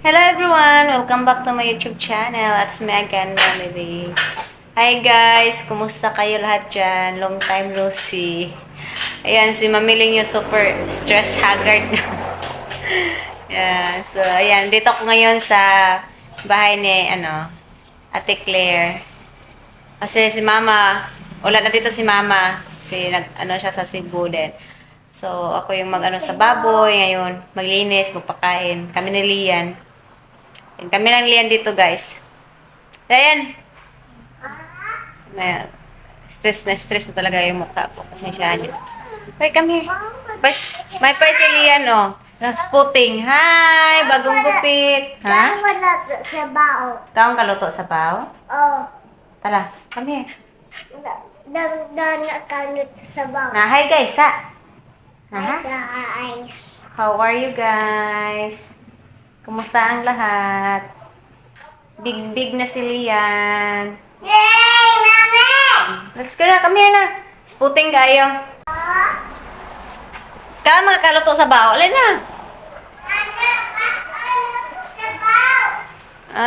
Hello everyone! Welcome back to my YouTube channel. It's me again, Melody. Hi guys! Kumusta kayo lahat dyan? Long time no see. Ayan, si Mamiling yung super stress haggard na. Yeah, so ayan, dito ako ngayon sa bahay ni, Ate Claire. Kasi si Mama, wala na dito si Mama. Siya sa Cebu din. So, ako yung mag-ano sa baboy ngayon, maglinis, magpakain. Kami ni Lian. Yan, kami lang Lian dito, guys. Ayan. Na, stress na talaga yung mukha ko. Pasensyahan niyo. Wait, come here. May pa si Lian, oh. Spotting. Hi! Bagong gupit. Ha? Saan mo na sa bao? Kaong kaluto sa baw? Oh, Tala, come here. na kanot sa bao. Na, hi guys, ha? Ha? Guys. How are you guys? Kumusta ang lahat? Big na si Lian. Yay, mami! Let's go na, come here na. Sputing kayo. Ka mga kaluto sa bao. Alin na. Sa bao.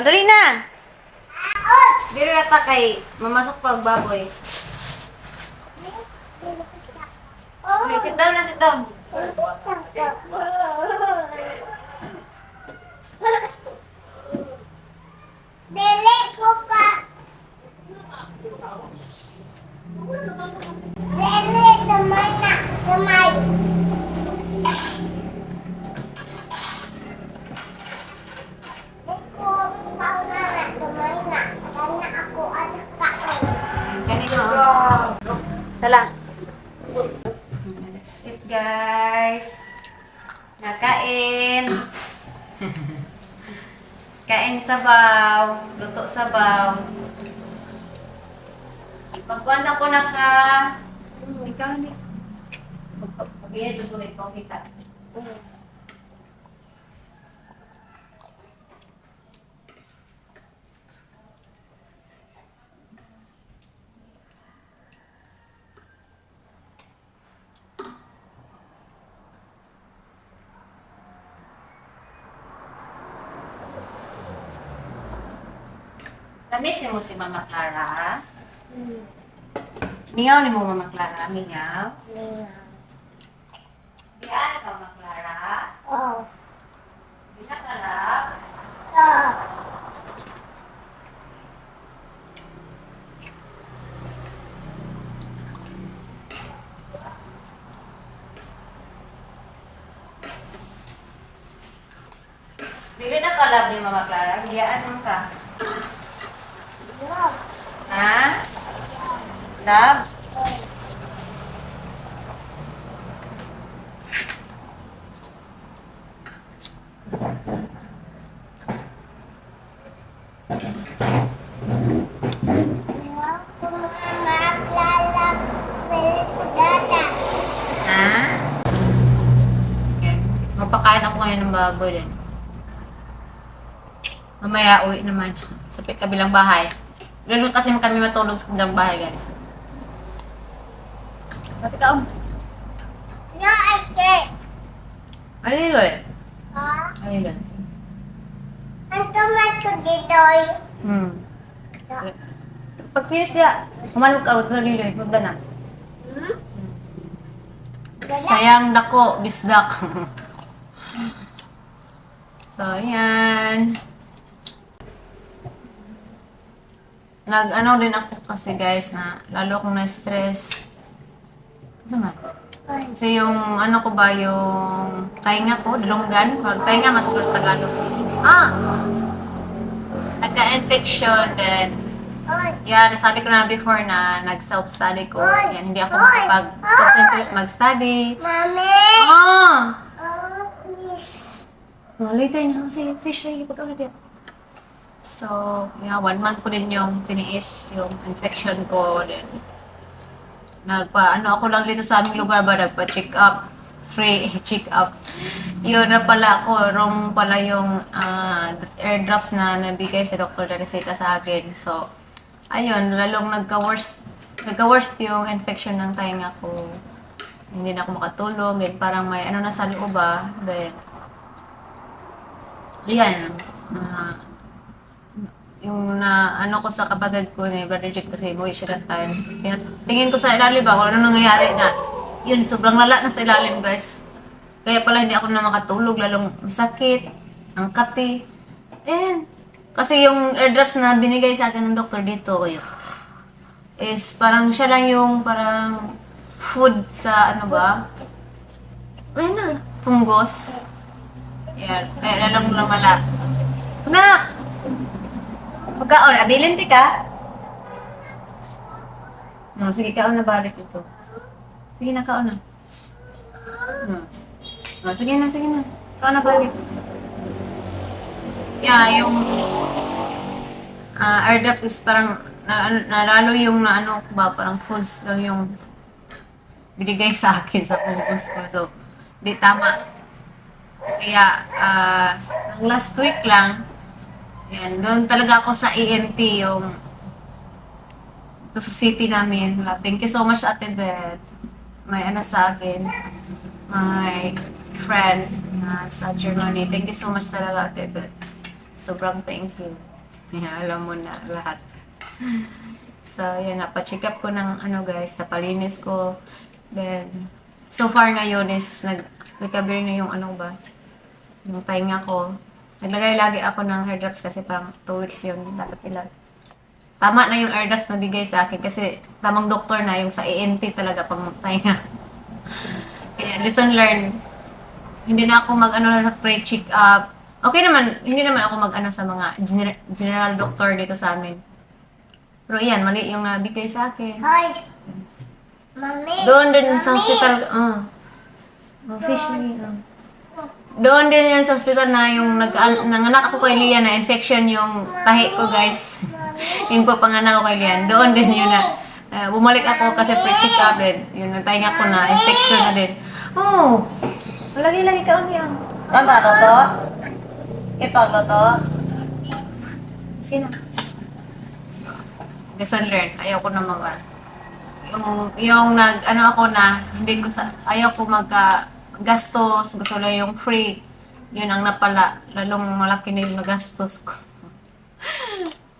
Dali na. Dili na ta kay mamasok pa og baboy. Okay, sit down na, sit down. Dili ko ka. Dili, damay na. Damay. Ganito. Tala. That's it, guys. Nakain. Kain sabaw. Luto sabaw. Pagkuhan sa ko naka... Ikaw ni. Pag-iyan dito rin ko kita. Namiss mo si Mama Clara? Mingaw ni mo Mama Clara? Mingaw? Diyan ka Mama Clara? Oh. Di na kalap? Oh. Dili na kalab ni Mama Clara? Diyan mo ka? Ha? Love? Ha? Okay. Mapakain ako ngayon ng baboy din. Mamaya uwi naman sa kabilang bahay. Ganun kasi kami matulog sa kabilang bahay, guys. Pati ka, No, I can't. Alilo eh. Ah, Alilo. ang tomato dito. Pag finish niya, humalog ka, huwag alilo eh. Huwag na. Sayang dako, bisdak. So, yan. Nag-ano din ako kasi guys na lalo akong na-stress. Ano man? Kasi yung ano ko ba, yung tainga ko, dilunggan. Pag tainga, masiguro sa Tagalog. Nagka-infection then yan, nasabi ko na before na nag-self-study ko. Yan, hindi ako makapag-concentrate mag-study. Mami! Oh! Please. Later na kasi fish ray pag-ulit yan. So, yeah, 1 month ko din yung tiniis, yung infection ko. Then, ako lang dito sa aming lugar ba, nagpa-check up. Free check up. Yun na pala ako, wrong pala yung airdrops na nabigay si Dr. Teresita sa akin. So, ayun, lalong nagka-worst yung infection ng tainga ko. Hindi na ako makatulog, then parang may ano na sa loob Then, Ayan. ah, yung na ano ko sa kapatid ko ni Brother Jit kasi umuwi siya that time. Kaya tingin ko sa ilalim ba kung ano nangyayari na yun, sobrang lala na sa ilalim guys. Kaya pala hindi ako na makatulog, lalong masakit, ang kati. And, kasi yung airdrops na binigay sa akin ng doktor dito, is parang siya lang yung parang food sa ano ba? Ayun na, fungus. Yan, kaya lalong lumala. Na! Magkaon, abilin ti ka? No, sige, kaon na balik ito. Sige na, kaon na. Hmm. Oh, sige na, sige na. Kaon na balik. Yeah, yung airdrops is parang nalalo yung na ano ba, parang foods lang yung binigay sa akin sa focus ko. So, di tama. Kaya, ang last week lang, yan, doon talaga ako sa ENT, yung ito sa city namin. Thank you so much, Ate Beth. May ano sa akin, my friend na sa Germany. Thank you so much talaga, Ate Beth. Sobrang thank you. Yeah, alam mo na lahat. So, yan, napacheck up ko ng ano guys, napalinis ko. Then, so far ngayon is nag-recovery na yung ano ba, yung tainga ko. Naglagay lagi ako ng hair drops kasi parang 2 weeks yun. Dapat ilag. Tama na yung hair drops na bigay sa akin kasi tamang doktor na yung sa ENT talaga pag tainga. Kaya lesson learned. Hindi na ako mag-ano sa pre-check up. Okay naman, hindi naman ako mag-ano sa mga general doctor dito sa amin. Pero yan, mali yung nabigay sa akin. Hoy! Mami! Doon din sa Mami! hospital, fish lagi, Doon din yan sa hospital na yung nanganak ako kay Lian na infection yung tahi ko guys. Yung pagpanganak ko kay Lian. Doon din yun na bumalik ako kasi pre-check up din. Yung natahinga ko na infection na din. Oh! Lagi-lagi ka ulit. Kan ba, Toto? Ito, Toto? Sino? Lesson learned. Ayaw ko na yung ano ako na, hindi ko ayaw ko gastos, gusto lang yung free. Yun ang napala, lalong malaki na yung nagastos ko.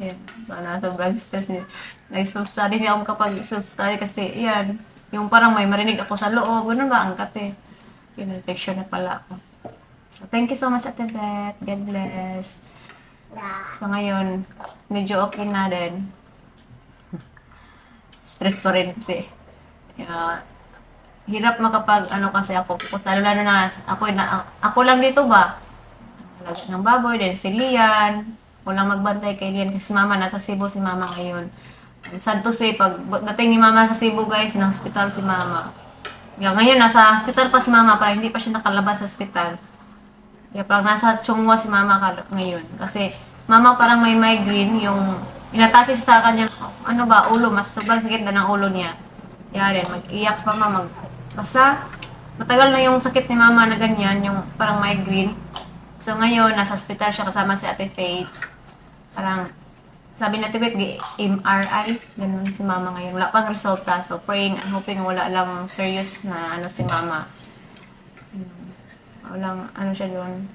Yan, sana sobrang stress niya. Nag-self-study niya ako kapag self-study kasi, yan, yung parang may marinig ako sa loob, ganun ba, ang kate. Yun, infection na pala ako. So, thank you so much, Ate Beth. God bless. So, ngayon, medyo okay na din. Stress pa rin kasi. Hirap makapag ano kasi ako focus lalo na ako lang dito ba alaga ng baboy din si Lian walang magbantay kay Lian kasi mama nasa Cebu si mama ngayon sad to say pag dating ni mama sa Cebu guys na hospital si mama ngayon nasa hospital pa si mama para hindi pa siya nakalabas sa hospital parang nasa Chongwa si mama ngayon kasi mama parang may migraine yung inatake sa kanyang ano ba ulo mas sobrang sakit na ng ulo niya yan mag-iyak pa mama basta, matagal na yung sakit ni mama na ganyan, yung parang migraine. So ngayon, nasa hospital siya kasama si Ate Faith. Parang, sabi na Ate Faith, MRI, ganun si mama ngayon. Wala pang resulta. So praying and hoping wala lang serious na ano si mama. Walang ano siya doon.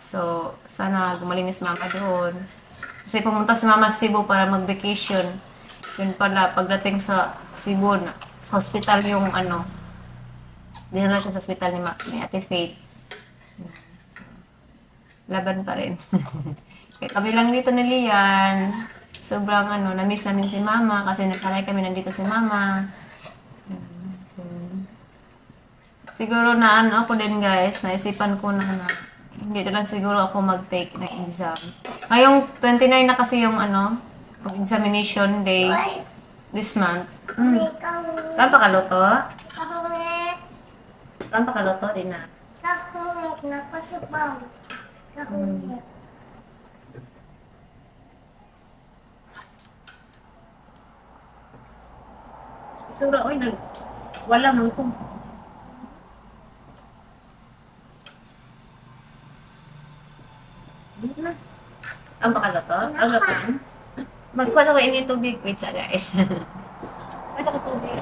So, sana gumaling si mama doon. Kasi pumunta si mama sa Cebu para mag-vacation. Yun pala, pagdating sa Cebu na, sa hospital yung ano, dinala siya sa hospital ni Ate Faith. So, laban pa rin. Kaya kami lang dito ni Lian. Sobrang ano, na-miss namin si Mama kasi nakalay kami nandito si Mama. Siguro na ano ako din guys, naisipan ko na hindi na lang siguro ako mag-take ng exam. Ngayong 29 na kasi yung ano, examination day this month. Saan pa kaluto? Kahungit! Saan pa kaluto din na? Kahungit! Napasabaw! Kahungit! Sura, oy, wala man ko. Ang pa kaluto? Ang luto? Magkuha ko ini tubig. Wait sa guys. Masa ko tubig.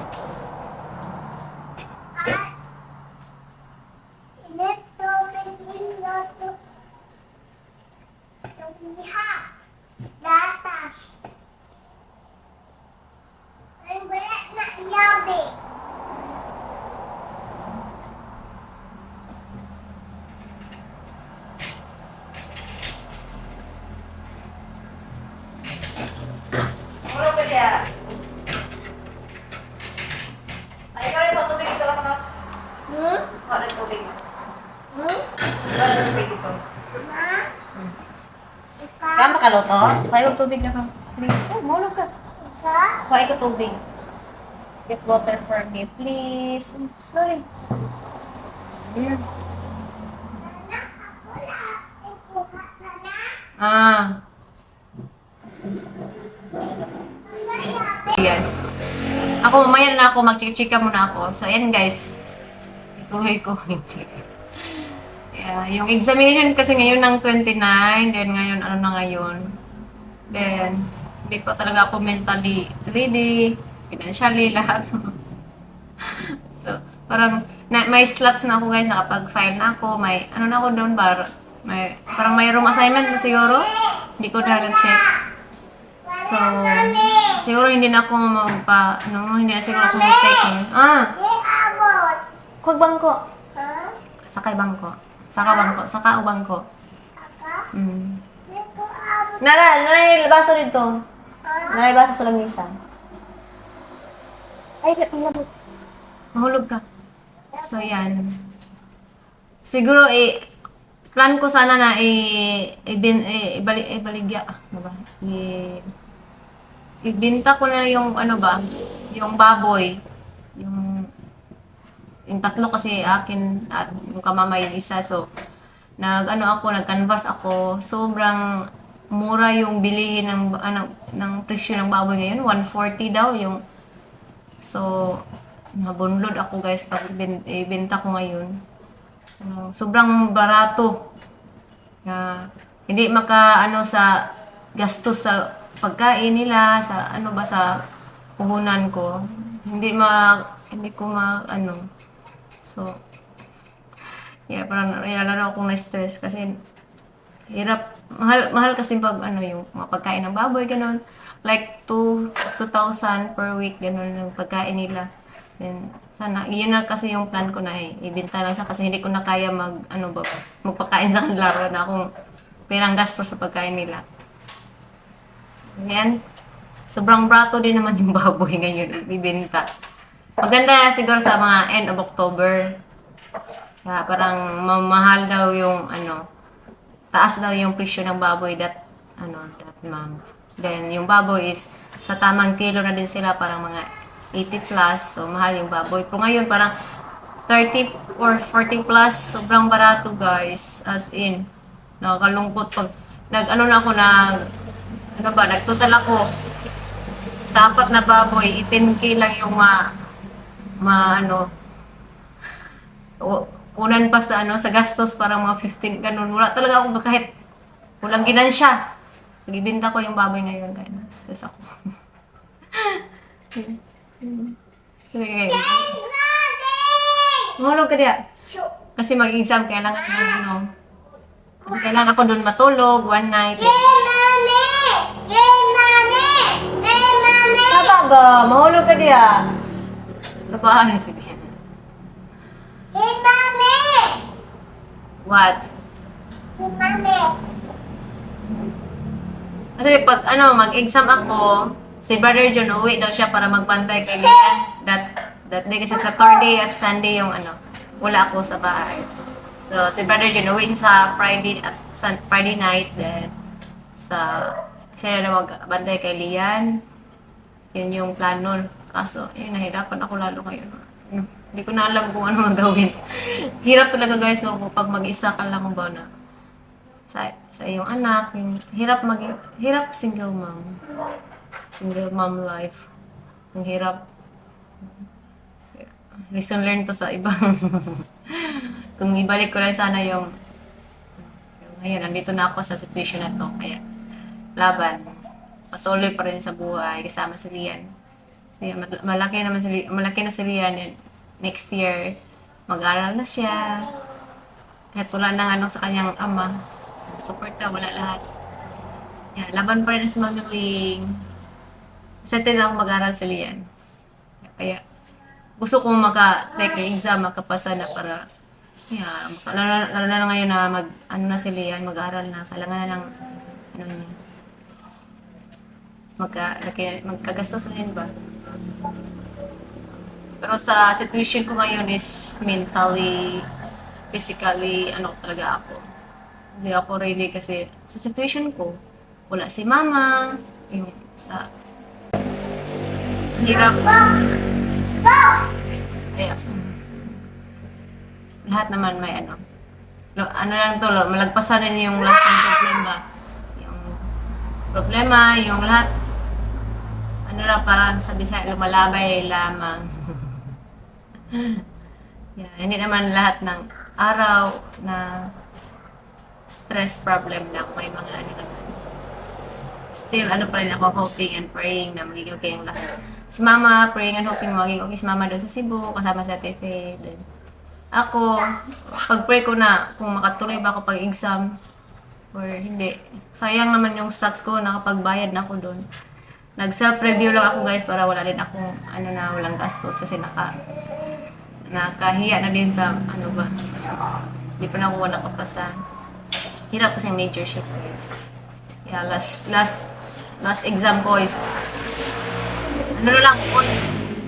Init tubig, init Liha. Gatas. Ay, wala na yabi. Wala ka diya. Ay, ikaw rin tubig ito lang ka. Hmm? Ikaw rin tubig. Hmm? Ikaw rin tubig ito. Ma? Ika? Kama ka loto? Kaya ko tubig na ka. Oh, mahulog ka. Isa? Kaya ko tubig. Get water for me, please. Slowly. Here. Anak, ako lang. Ikuha ka na. Ah. Sa yabi. Yan. Ako, mamaya na ako. Mag-chika muna ako. So, ayan guys. Ituloy ko yung chika. Yeah, yung examination kasi ngayon ng 29. Then ngayon, ano na ngayon. Then, hindi pa talaga ako mentally ready. Financially, lahat. So, parang may slots na ako guys. Nakapag-file na ako. May, ano na ako doon ba? May, parang may room assignment na siguro. Hindi ko dahil check. So, siguro hindi na ako hindi na siguro ako mag-take ngayon. Ah! Di abot. Kuwag bangko. Ha? Sakay bangko. Saka bangko. Saka o bangko. Saka? Mm. Di ko abot. Nanay, baso dito. Ha? Nanay, baso sa langisa. Ay, labot. Mahulog ka. So, yan. Siguro, plan ko sana na ibaligya. Ano ba? Ibinta ko na yung ano ba, yung baboy. Yung tatlo kasi akin at yung kamamay yung isa. So, nag-canvas ako. Sobrang mura yung bilihin ng presyo ng baboy ngayon. 140 daw yung. So, nabunlod ako guys pag ibenta ko ngayon. Sobrang barato. Hindi sa gastos sa pagkain nila, sa sa puhunan ko. Hindi ko So, yeah, parang lalo akong na-stress kasi hirap, mahal kasi pag yung mga pagkain ng baboy, ganun. Like 2,000 per week, ganun yung pagkain nila. Then, sana, yun na kasi yung plan ko na ibenta lang sa kasi hindi ko na kaya magpakain sa kanila na akong perang gastos sa pagkain nila. Ayan. Sobrang brato din naman yung baboy ngayon ibenta. Maganda siguro sa mga end of October. Kaya parang mamahal daw yung taas daw yung presyo ng baboy that month. Then yung baboy is sa tamang kilo na din sila, parang mga 80 plus. So mahal yung baboy. Pero ngayon parang 30 or 40 plus, sobrang barato guys. As in, nakakalungkot pag nagtotal ako sa 4 na baboy, 10K lang yung kunan pa sa sa gastos, parang mga 15 ganun. Wala talaga ako kahit walang ginansya. Nagbibenta ko yung baboy ngayon, kaya stress ako. Okay. Mahulog ka diya. Kasi mag-exam, kailangan kasi kailangan ako doon matulog, one night. Hey, mami! Hey, mami! Hey, mami! Saba ba? Mahulog ka diya. Napaan, sige. Hey, mami! What? Hey, mami! Kasi pag mag-exam ako, si Brother John uwi daw siya para magbantay kay Lian. That day kasi Saturday at Sunday yung wala ako sa bahay. So si Brother John uwi sa Friday night, then siya na magbantay kay Lian. Yun yung plano. Kaso, nahirapan ako lalo ngayon. Hindi ko na alam kung ano gawin. Hirap talaga guys, pag mag-isa ka lang ba na sa iyong anak, hirap single mom life. Ang hirap. Lesson learned to sa ibang kung ibalik ko lang sana yung ngayon, nandito na ako sa situation na to, kaya laban, patuloy pa rin sa buhay kasama si Lian. Kasi malaki na si Lian, and next year mag-aral na siya, kahit wala nang sa kanyang ama, support wala lahat. Yan, laban pa rin sa Mami Ling. Excited ako mag-aral sa Lian. Kaya, gusto kong maka-take yung exam, makapasa na para, yeah, lalo na ngayon na ano na si Lian, mag-aral na, kailangan na ng, ano niya, magkagastos na yun ba? Pero sa situation ko ngayon is mentally, physically, ano talaga ako. Hindi ako ready kasi sa situation ko, wala si mama, yung sa hirap. Kaya, lahat naman may ano. Ano lang to, malagpasan din yung lahat ng problema. Yung problema, yung lahat, ano lang, parang sabi sa lumalabay lamang. Yeah, hindi naman lahat ng araw na stress problem lang, may mga ano naman. Still, ano pa rin ako, hoping and praying na magiging okay yung lahat. Si Mama, praying and hoping magiging okay si Mama doon sa Cebu, kasama sa Tefe. Then, ako, pag-pray ko na kung makatuloy ba ako pag-exam or hindi. Sayang naman yung stats ko, nakapagbayad na ako doon. Nag-self-review lang ako guys para wala din akong ano na walang gastos kasi nakahiya na din sa ano ba. Hindi pa na ako nakapasa. Hirap kasi major shift guys. Yeah, last exam ko is ano na lang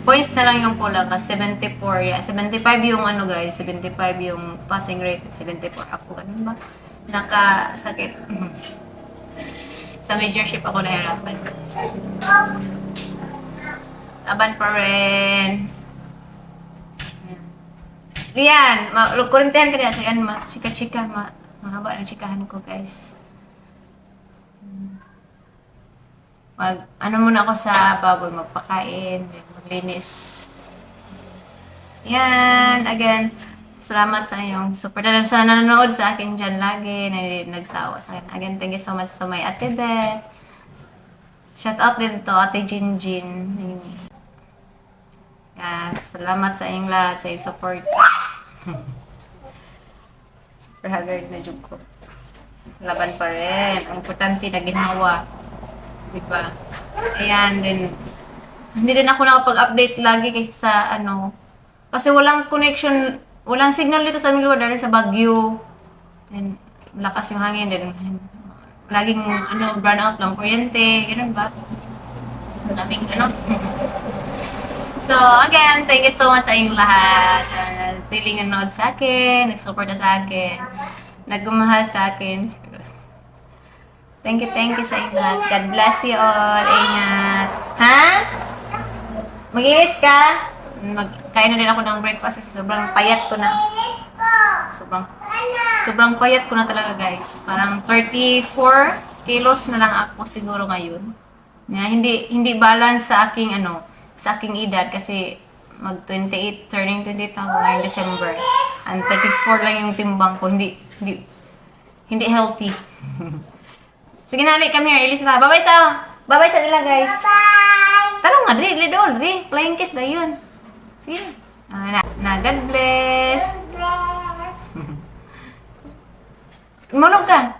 points na lang yung kulang kasi 74, yeah. 75 yung ano guys, 75 yung passing rate, 74 ako, ganun ba? Nakasakit. Sa major shift ako nahirapan. Laban pa rin. Diyan, kurintihan ka na. So yan, chika-chika, mahaba ng chikahan ko guys. Ano muna ako sa baboy, magpakain, maglinis. Yan, again, salamat sa iyong support. Sa nanonood sa akin dyan lagi, na nagsawa sa akin. Again, thank you so much to my Ate Beth. Shout out din to Ate Jinjin. Yan, salamat sa inyong lahat, sa iyong support. Super haggard na joke ko. Laban pa rin. Ang importante na ginawa. Diba? Ayan, din. Hindi din ako nakapag-update lagi sa ano. Kasi walang connection, walang signal dito sa aming lugar dahil sa Baguio. And malakas yung hangin din. Laging ano, burn out lang, kuryente, ganun ba? So, daming ano. So, again, thank you so much sa inyong lahat. Sa tiling nanood sa akin, nag-support sa akin, nagmamahal sa akin. Thank you sa inyong lahat. God bless you all. Ingat. Ha? Mag-ilis ka? Kain na din ako ng breakfast kasi sobrang payat ko na. Sobrang payat ko na talaga guys. Parang 34 kilos na lang ako siguro ngayon. Hindi balance sa aking sa aking edad kasi mag 28, turning 28 ako ngayong December. And 34 lang yung timbang ko. Hindi healthy. Sige na, come here. Ilis na. Bye-bye sa nila, guys. Bye! Tara nga, Dre. Flying kiss na yun. Sige na. God bless. Bless! Mulog ka.